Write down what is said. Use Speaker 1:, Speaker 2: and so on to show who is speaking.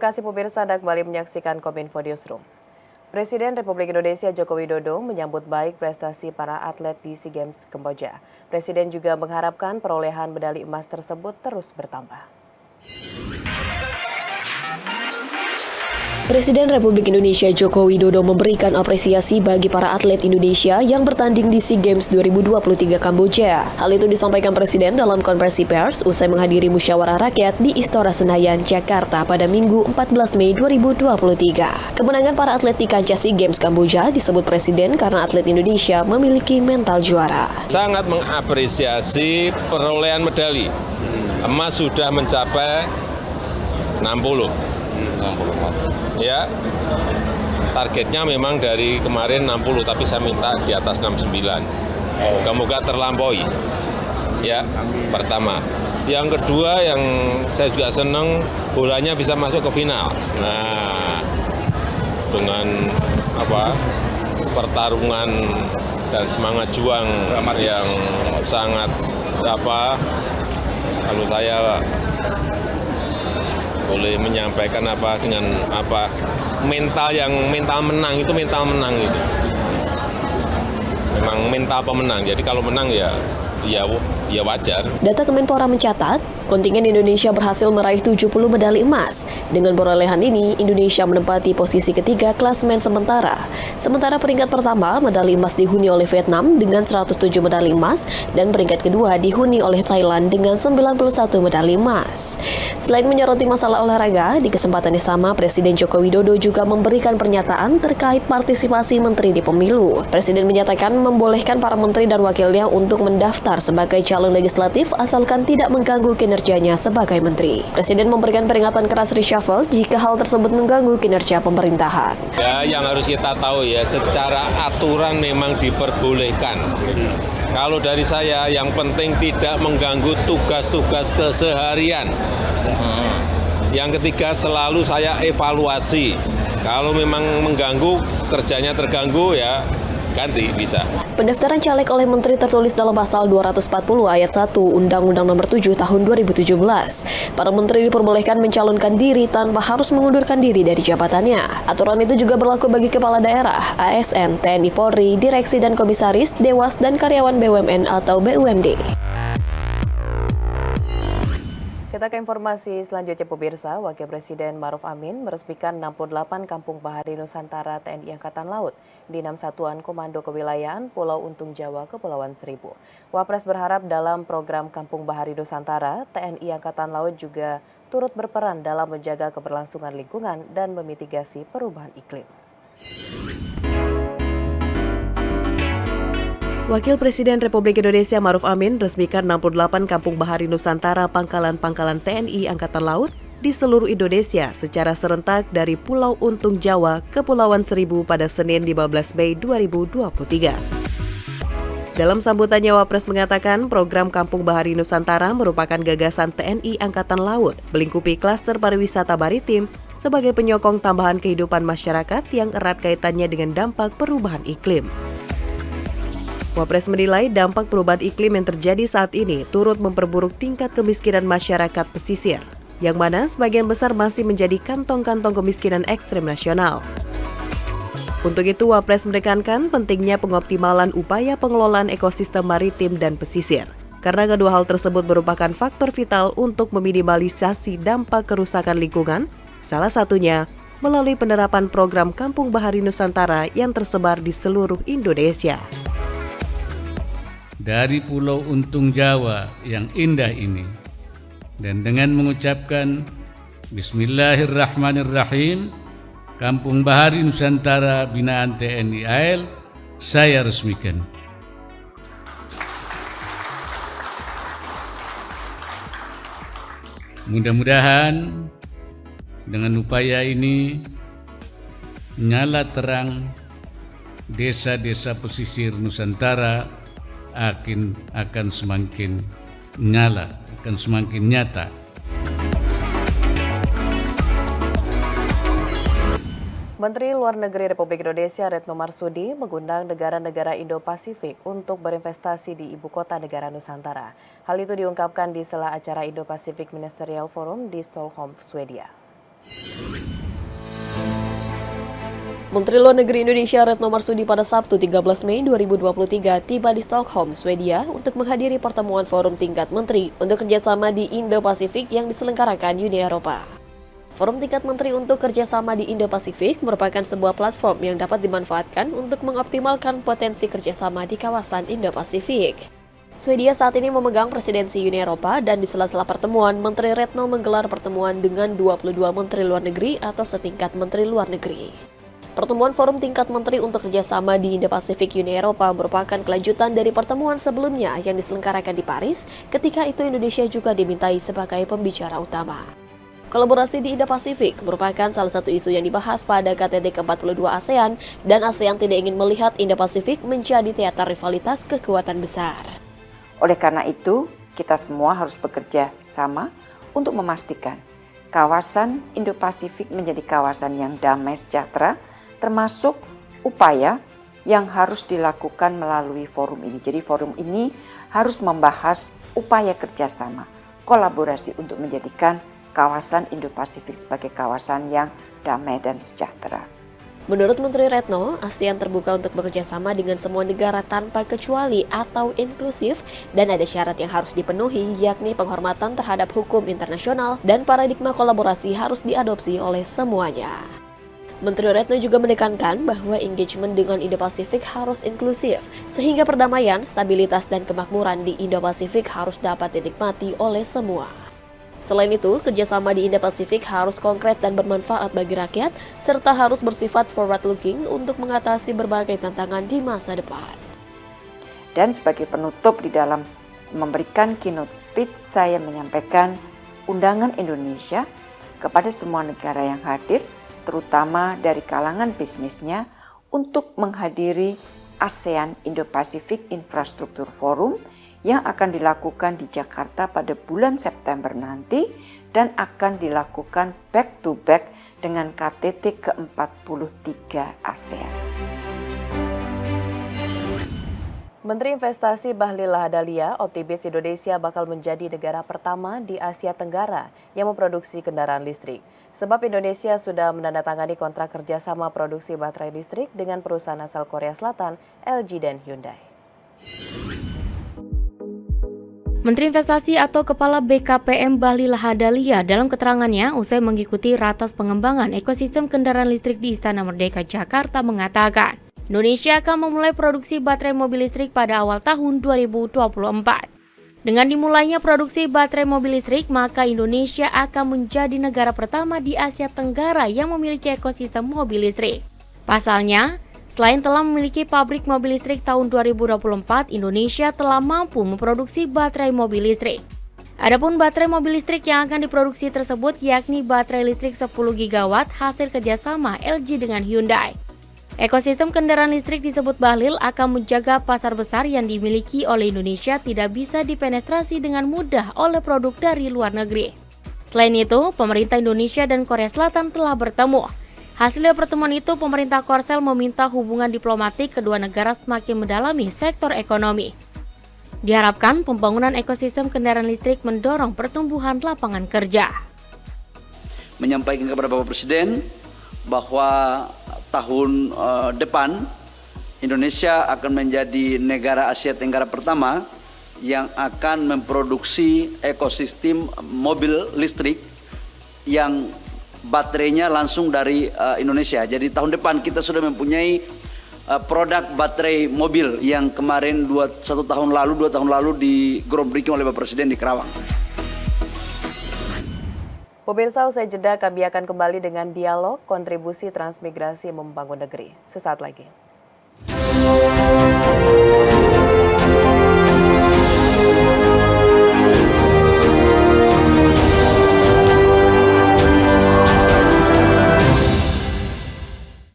Speaker 1: kasih pemirsa Anda kembali menyaksikan Kominfo Newsroom. Presiden Republik Indonesia Joko Widodo menyambut baik prestasi para atlet di SEA Games Kamboja. Presiden juga mengharapkan perolehan medali emas tersebut terus bertambah.
Speaker 2: Presiden Republik Indonesia Joko Widodo memberikan apresiasi bagi para atlet Indonesia yang bertanding di SEA Games 2023 Kamboja. Hal itu disampaikan Presiden dalam konferensi pers usai menghadiri musyawarah rakyat di Istora Senayan, Jakarta pada Minggu 14 Mei 2023. Kemenangan para atlet di kancah SEA Games Kamboja disebut Presiden karena atlet Indonesia memiliki mental juara.
Speaker 3: Sangat mengapresiasi perolehan medali. Emas sudah mencapai 60 ya, targetnya memang dari kemarin 60, tapi saya minta di atas 69. Semoga terlampaui. Ya, pertama. Yang kedua yang saya juga senang bolanya bisa masuk ke final. Nah, dengan pertarungan dan semangat juang yang sangat kalau saya boleh menyampaikan dengan mental menang itu memang mental pemenang. Jadi kalau menang ya wajar.
Speaker 2: Data Kemenpora mencatat, kontingen Indonesia berhasil meraih 70 medali emas. Dengan perolehan ini, Indonesia menempati posisi ketiga klasemen sementara. Sementara peringkat pertama, medali emas dihuni oleh Vietnam dengan 107 medali emas, dan peringkat kedua dihuni oleh Thailand dengan 91 medali emas. Selain menyoroti masalah olahraga, di kesempatan yang sama, Presiden Joko Widodo juga memberikan pernyataan terkait partisipasi menteri di pemilu. Presiden menyatakan membolehkan para menteri dan wakilnya untuk mendaftar sebagai calon legislatif asalkan tidak mengganggu kinerjanya sebagai menteri. Presiden memberikan peringatan keras reshuffle jika hal tersebut mengganggu kinerja pemerintahan.
Speaker 3: Ya, yang harus kita tahu ya, secara aturan memang diperbolehkan. Kalau dari saya, yang penting tidak mengganggu tugas-tugas keseharian. Yang ketiga, selalu saya evaluasi. Kalau memang mengganggu, kerjanya terganggu ya ganti bisa.
Speaker 2: Pendaftaran caleg oleh menteri tertulis dalam pasal 240 ayat 1 Undang-Undang Nomor 7 Tahun 2017. Para menteri diperbolehkan mencalonkan diri tanpa harus mengundurkan diri dari jabatannya. Aturan itu juga berlaku bagi kepala daerah, ASN, TNI Polri, direksi dan komisaris, dewas dan karyawan BUMN atau BUMD.
Speaker 1: Kita ke informasi selanjutnya pemirsa, Wakil Presiden Maruf Amin meresmikan 68 Kampung Bahari Nusantara TNI Angkatan Laut di 6 Satuan Komando Kewilayahan Pulau Untung Jawa, Kepulauan Seribu. Wapres berharap dalam program Kampung Bahari Nusantara, TNI Angkatan Laut juga turut berperan dalam menjaga keberlangsungan lingkungan dan memitigasi perubahan iklim. Wakil Presiden Republik Indonesia Maruf Amin resmikan 68 Kampung Bahari Nusantara pangkalan-pangkalan TNI Angkatan Laut di seluruh Indonesia secara serentak dari Pulau Untung Jawa, Kepulauan Seribu pada Senin 15 Mei 2023. Dalam sambutannya, Wapres mengatakan program Kampung Bahari Nusantara merupakan gagasan TNI Angkatan Laut melingkupi klaster pariwisata maritim sebagai penyokong tambahan kehidupan masyarakat yang erat kaitannya dengan dampak perubahan iklim. Wapres menilai dampak perubahan iklim yang terjadi saat ini turut memperburuk tingkat kemiskinan masyarakat pesisir, yang mana sebagian besar masih menjadi kantong-kantong kemiskinan ekstrem nasional. Untuk itu, Wapres menekankan pentingnya pengoptimalan upaya pengelolaan ekosistem maritim dan pesisir, karena kedua hal tersebut merupakan faktor vital untuk meminimalisasi dampak kerusakan lingkungan, salah satunya melalui penerapan program Kampung Bahari Nusantara yang tersebar di seluruh Indonesia.
Speaker 4: Dari Pulau Untung Jawa yang indah ini, dan dengan mengucapkan Bismillahirrahmanirrahim, Kampung Bahari Nusantara binaan TNI AL saya resmikan. Mudah-mudahan dengan upaya ini nyala terang desa-desa pesisir Nusantara akan semakin nyala, akan semakin nyata.
Speaker 1: Menteri Luar Negeri Republik Indonesia Retno Marsudi mengundang negara-negara Indo-Pasifik untuk berinvestasi di ibu kota negara Nusantara. Hal itu diungkapkan di sela acara Indo-Pacific Ministerial Forum di Stockholm, Swedia.
Speaker 2: Menteri Luar Negeri Indonesia Retno Marsudi pada Sabtu 13 Mei 2023 tiba di Stockholm, Swedia untuk menghadiri pertemuan forum tingkat menteri untuk kerjasama di Indo-Pasifik yang diselenggarakan Uni Eropa. Forum tingkat menteri untuk kerjasama di Indo-Pasifik merupakan sebuah platform yang dapat dimanfaatkan untuk mengoptimalkan potensi kerjasama di kawasan Indo-Pasifik. Swedia saat ini memegang presidensi Uni Eropa dan di sela-sela pertemuan, Menteri Retno menggelar pertemuan dengan 22 Menteri Luar Negeri atau setingkat Menteri Luar Negeri. Pertemuan Forum Tingkat Menteri untuk Kerjasama di Indo-Pasifik Uni Eropa merupakan kelanjutan dari pertemuan sebelumnya yang diselenggarakan di Paris, ketika itu Indonesia juga dimintai sebagai pembicara utama. Kolaborasi di Indo-Pasifik merupakan salah satu isu yang dibahas pada KTT ke-42 ASEAN, dan ASEAN tidak ingin melihat Indo-Pasifik menjadi teater rivalitas kekuatan besar.
Speaker 5: Oleh karena itu, kita semua harus bekerja sama untuk memastikan kawasan Indo-Pasifik menjadi kawasan yang damai sejahtera, termasuk upaya yang harus dilakukan melalui forum ini. Jadi forum ini harus membahas upaya kerjasama, kolaborasi untuk menjadikan kawasan Indo-Pasifik sebagai kawasan yang damai dan sejahtera.
Speaker 2: Menurut Menteri Retno, ASEAN terbuka untuk bekerja sama dengan semua negara tanpa kecuali atau inklusif, dan ada syarat yang harus dipenuhi, yakni penghormatan terhadap hukum internasional dan paradigma kolaborasi harus diadopsi oleh semuanya. Menteri Retno juga menekankan bahwa engagement dengan Indo-Pasifik harus inklusif, sehingga perdamaian, stabilitas, dan kemakmuran di Indo-Pasifik harus dapat dinikmati oleh semua. Selain itu, kerjasama di Indo-Pasifik harus konkret dan bermanfaat bagi rakyat, serta harus bersifat forward-looking untuk mengatasi berbagai tantangan di masa depan.
Speaker 5: Dan sebagai penutup di dalam memberikan keynote speech, saya menyampaikan undangan Indonesia kepada semua negara yang hadir, terutama dari kalangan bisnisnya, untuk menghadiri ASEAN Indo-Pasifik Infrastructure Forum yang akan dilakukan di Jakarta pada bulan September nanti dan akan dilakukan back to back dengan KTT ke-43 ASEAN.
Speaker 1: Menteri Investasi Bahlil Lahadalia optimis Indonesia bakal menjadi negara pertama di Asia Tenggara yang memproduksi kendaraan listrik. Sebab Indonesia sudah menandatangani kontrak kerjasama produksi baterai listrik dengan perusahaan asal Korea Selatan, LG dan Hyundai.
Speaker 6: Menteri Investasi atau Kepala BKPM Bahlil Lahadalia dalam keterangannya usai mengikuti ratas pengembangan ekosistem kendaraan listrik di Istana Merdeka Jakarta mengatakan, Indonesia akan memulai produksi baterai mobil listrik pada awal tahun 2024. Dengan dimulainya produksi baterai mobil listrik, maka Indonesia akan menjadi negara pertama di Asia Tenggara yang memiliki ekosistem mobil listrik. Pasalnya, selain telah memiliki pabrik mobil listrik tahun 2024, Indonesia telah mampu memproduksi baterai mobil listrik. Adapun baterai mobil listrik yang akan diproduksi tersebut yakni baterai listrik 10 GW hasil kerjasama LG dengan Hyundai. Ekosistem kendaraan listrik disebut Bahlil akan menjaga pasar besar yang dimiliki oleh Indonesia tidak bisa dipenetrasi dengan mudah oleh produk dari luar negeri. Selain itu, pemerintah Indonesia dan Korea Selatan telah bertemu. Hasil pertemuan itu, pemerintah Korsel meminta hubungan diplomatik kedua negara semakin mendalami sektor ekonomi. Diharapkan pembangunan ekosistem kendaraan listrik mendorong pertumbuhan lapangan kerja.
Speaker 7: Menyampaikan kepada Bapak Presiden bahwa tahun depan Indonesia akan menjadi negara Asia Tenggara pertama yang akan memproduksi ekosistem mobil listrik yang baterainya langsung dari Indonesia. Jadi tahun depan kita sudah mempunyai produk baterai mobil yang kemarin 2 tahun lalu di groundbreaking oleh Bapak Presiden di Kerawang.
Speaker 1: Pemirsa, usai jeda kami akan kembali dengan dialog kontribusi transmigrasi membangun negeri. Sesaat lagi.